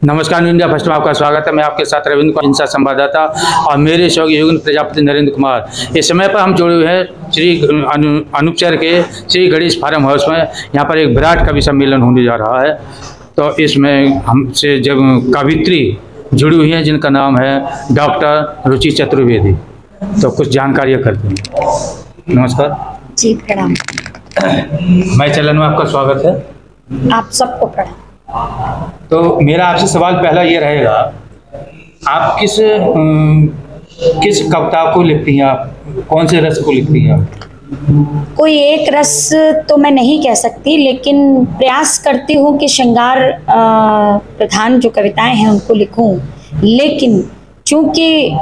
नमस्कार, India first में आपका स्वागत है। मैं आपके साथ रविंद्र कुमार, हिंसा संवाददाता और मेरे सहयोगी युगन प्रजापति नरेंद्र कुमार। इस समय पर हम जुड़े हुए हैं श्री अनुपचर के श्री गणेश फार्म हाउस में। यहाँ पर एक विराट कवि सम्मेलन होने जा रहा है, तो इसमें हमसे जब कवित्री जुड़ी हुई हैं जिनका नाम है डॉक्टर रुचि चतुर्वेदी, तो कुछ जानकारियाँ करते हैं। नमस्कार जी, प्रणाम। मैं चैनल में आपका स्वागत है। आप सबको प्रणाम। तो मेरा आपसे सवाल पहला ये रहेगा, आप किस कविता को लिखती हैं? आप कौन से रस को लिखती हैं? आप कोई एक रस तो मैं नहीं कह सकती, लेकिन प्रयास करती हूँ कि श्रृंगार प्रधान जो कविताएं हैं उनको लिखूं। लेकिन चूंकि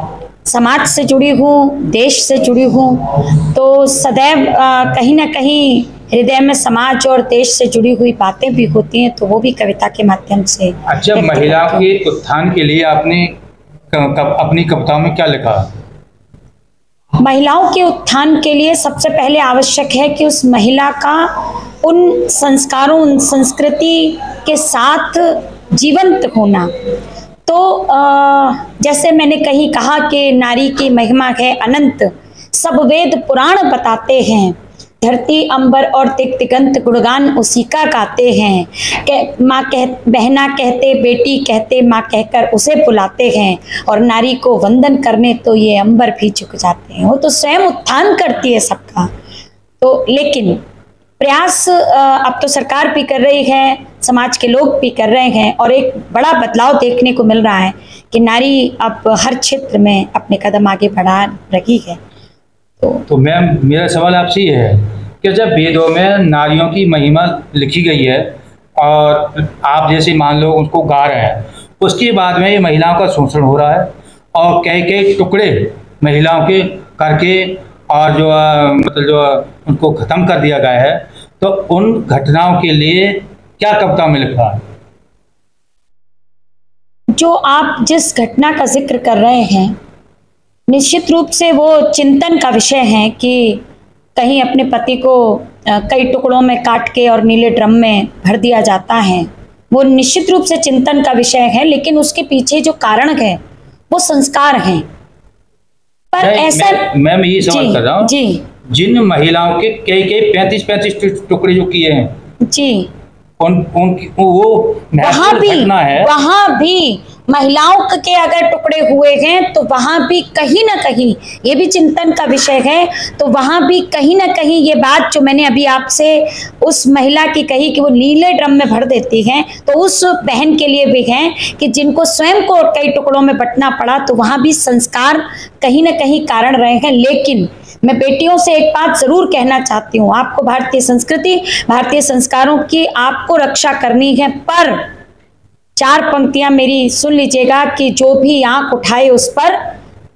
समाज से जुड़ी हूँ, देश से जुड़ी हूँ, तो सदैव कहीं ना कहीं हृदय में समाज और देश से जुड़ी हुई बातें भी होती हैं, तो वो भी कविता के माध्यम से। अच्छा, महिलाओं के उत्थान के लिए आपने अपनी कविताओं में क्या लिखा? महिलाओं के उत्थान के लिए सबसे पहले आवश्यक है कि उस महिला का उन संस्कारों, उन संस्कृति के साथ जीवंत होना। तो जैसे मैंने कहीं कहा कि नारी की महिमा है अनंत, सब वेद पुराण बताते हैं, धरती अंबर और दिगंत गुणगान उसी का गाते हैं। माँ बहना कहते, बेटी कहते, माँ कहकर उसे बुलाते हैं, और नारी को वंदन करने तो ये अंबर भी झुक जाते हैं। वो तो स्वयं उत्थान करती है सबका। तो लेकिन प्रयास अब तो सरकार भी कर रही है, समाज के लोग भी कर रहे हैं, और एक बड़ा बदलाव देखने को मिल रहा है कि नारी अब हर क्षेत्र में अपने कदम आगे बढ़ा रही है। तो मैम, मेरा सवाल आपसे ये है कि जब वेदों में नारियों की महिमा लिखी गई है और आप जैसे मान लो उसको गा रहे हैं, उसके बाद में ये महिलाओं का शोषण हो रहा है और कई टुकड़े महिलाओं के करके और जो उनको ख़त्म कर दिया गया है, तो उन घटनाओं के लिए क्या कविता में लिखा है? जो आप जिस घटना का जिक्र कर रहे हैं, निश्चित रूप से वो चिंतन का विषय है कि कहीं अपने पति को कई टुकड़ों में काट के और नीले ड्रम में भर दिया जाता है। वो निश्चित रूप से चिंतन का विषय है, लेकिन उसके पीछे जो कारण है वो संस्कार हैं। पर ऐसा मैं ये सवाल कर रहा हूँ जी, जिन महिलाओं के कई 35 टुकड़े जो किए हैं जी, वो वहाँ भी महिलाओं के अगर टुकड़े हुए हैं तो वहाँ भी कहीं ना कहीं ये भी चिंतन का विषय है। तो वहाँ भी कहीं ना कहीं ये बात जो मैंने अभी आपसे उस महिला की कही कि वो नीले ड्रम में भर देती हैं, तो उस बहन के लिए भी है कि जिनको स्वयं को कई टुकड़ों में बंटना पड़ा, तो वहाँ भी संस्कार कहीं ना कहीं कारण रहे हैं। लेकिन मैं बेटियों से एक बात जरूर कहना चाहती हूँ, आपको भारतीय संस्कृति, भारतीय संस्कारों की आपको रक्षा करनी है, पर 4 पंक्तियां मेरी सुन लीजिएगा कि जो भी आंख उठाए उस पर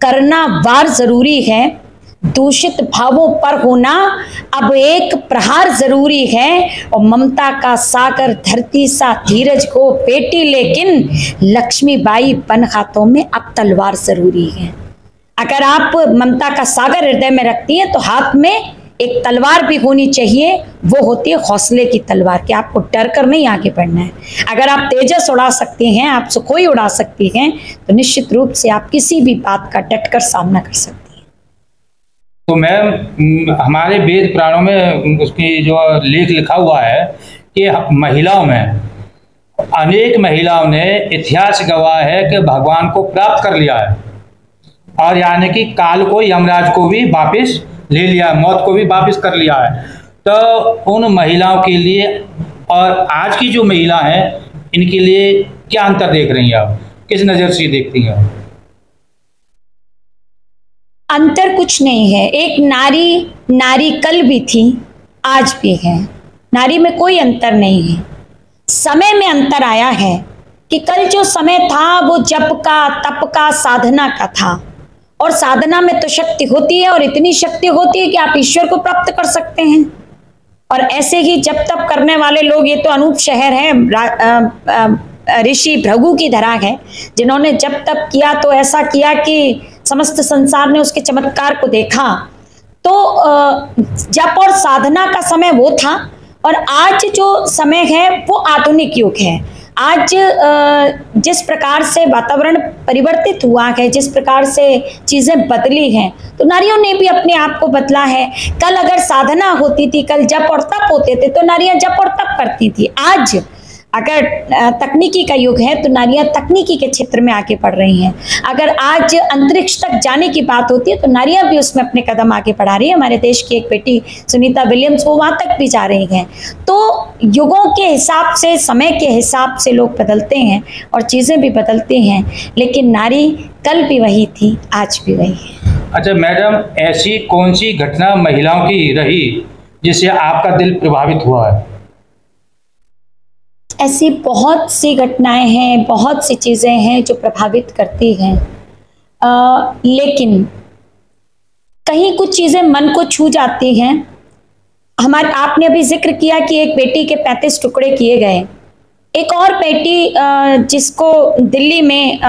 करना वार जरूरी है, दूषित भावों पर होना अब एक प्रहार जरूरी है, और ममता का सागर धरती सा धीरज को बेटी, लेकिन लक्ष्मीबाई बन हाथों में अब तलवार जरूरी है। अगर आप ममता का सागर हृदय में रखती हैं तो हाथ में एक तलवार भी होनी चाहिए, वो होती है हौसले की तलवार, कि आपको डर कर नहीं आगे बढ़ना है। अगर आप तेजस उड़ा सकती हैं, आप सुखोई उड़ा सकती हैं, तो निश्चित रूप से आप किसी भी बात का डटकर सामना कर सकती हैं। तो मैम, हमारे वेद पुराणों में उसकी जो लेख लिखा हुआ है कि महिलाओं में अनेक महिलाओं ने इतिहास गवाह है कि भगवान को प्राप्त कर लिया है, और यानी कि काल को, यमराज को भी वापस ले लिया, मौत को भी वापस कर लिया है। तो उन महिलाओं के लिए और आज की जो महिला हैं, इनके लिए क्या अंतर देख रही हैं आप? किस नज़र से देखती हैं? अंतर कुछ नहीं है। एक नारी कल भी थी, आज भी है। नारी में कोई अंतर नहीं है। समय में अंतर आया है कि कल जो समय था वो जप का, तप का, साधना का था, और साधना में तो शक्ति होती है, और इतनी शक्ति होती है कि आप ईश्वर को प्राप्त कर सकते हैं। और ऐसे ही जप तप करने वाले लोग, ये तो अनूप शहर है, ऋषि भृगु की धरा है, जिन्होंने जप तप किया तो ऐसा किया कि समस्त संसार ने उसके चमत्कार को देखा। तो जप और साधना का समय वो था, और आज जो समय है वो आधुनिक युग है। आज जिस प्रकार से वातावरण परिवर्तित हुआ है, जिस प्रकार से चीजें बदली हैं, तो नारियों ने भी अपने आप को बदला है। कल अगर साधना होती थी, कल जप और तप होते थे, तो नारियां जप और तप करती थी। आज अगर तकनीकी का युग है तो नारियां तकनीकी के क्षेत्र में आगे बढ़ रही हैं। अगर आज अंतरिक्ष तक जाने की बात होती है तो नारियां भी उसमें अपने कदम आगे बढ़ा रही है। हमारे देश की एक बेटी सुनीता विलियम्स, वो वहां तक भी जा रही हैं। तो युगों के हिसाब से, समय के हिसाब से लोग बदलते हैं और चीजें भी बदलती हैं, लेकिन नारी कल भी वही थी, आज भी वही है। अच्छा मैडम, ऐसी कौन सी घटना महिलाओं की रही जिससे आपका दिल प्रभावित हुआ है? ऐसी बहुत सी घटनाएं हैं, बहुत सी चीजें हैं जो प्रभावित करती हैं, लेकिन कहीं कुछ चीजें मन को छू जाती हैं। हमारे आपने अभी जिक्र किया कि एक बेटी के 35 टुकड़े किए गए। एक और बेटी जिसको दिल्ली में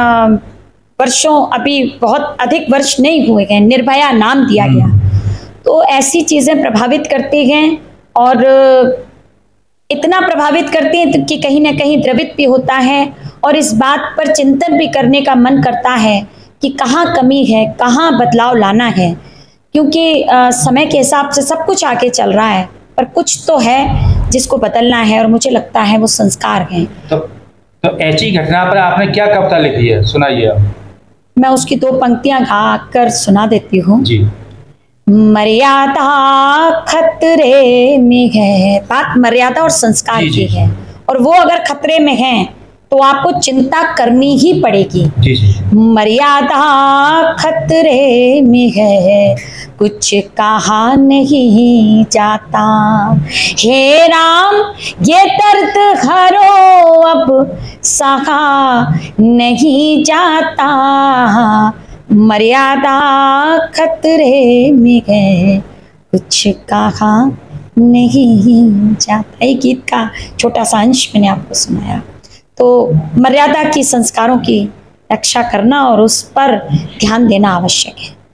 वर्षों, अभी बहुत अधिक वर्ष नहीं हुए हैं, निर्भया नाम दिया गया। तो ऐसी चीजें प्रभावित करती हैं और इतना प्रभावित करती हैं कि कहीं ना कहीं द्रवित भी होता है और इस बात पर चिंतन भी करने का मन करता है कि कहाँ कमी है, कहाँ बदलाव लाना है। क्योंकि समय के हिसाब से सब कुछ आगे चल रहा है, पर कुछ तो है जिसको बदलना है और मुझे लगता है वो संस्कार हैं। तो ऐसी घटना पर आपने क्या कविता लिखी है, सुनाइए आप। मैं उसकी 2 पंक्तियां गा कर सुना देती हूँ जी। मर्यादा खतरे में है, बात मर्यादा और संस्कार की है, और वो अगर खतरे में है तो आपको चिंता करनी ही पड़ेगी। मर्यादा खतरे में है, कुछ कहा नहीं जाता, हे राम ये दर्द हरो अब सहा नहीं जाता, मर्यादा खतरे में है, कुछ कहा नहीं जाता। एक गीत का छोटा सा अंश मैंने आपको सुनाया। तो मर्यादा की, संस्कारों की रक्षा करना और उस पर ध्यान देना आवश्यक है।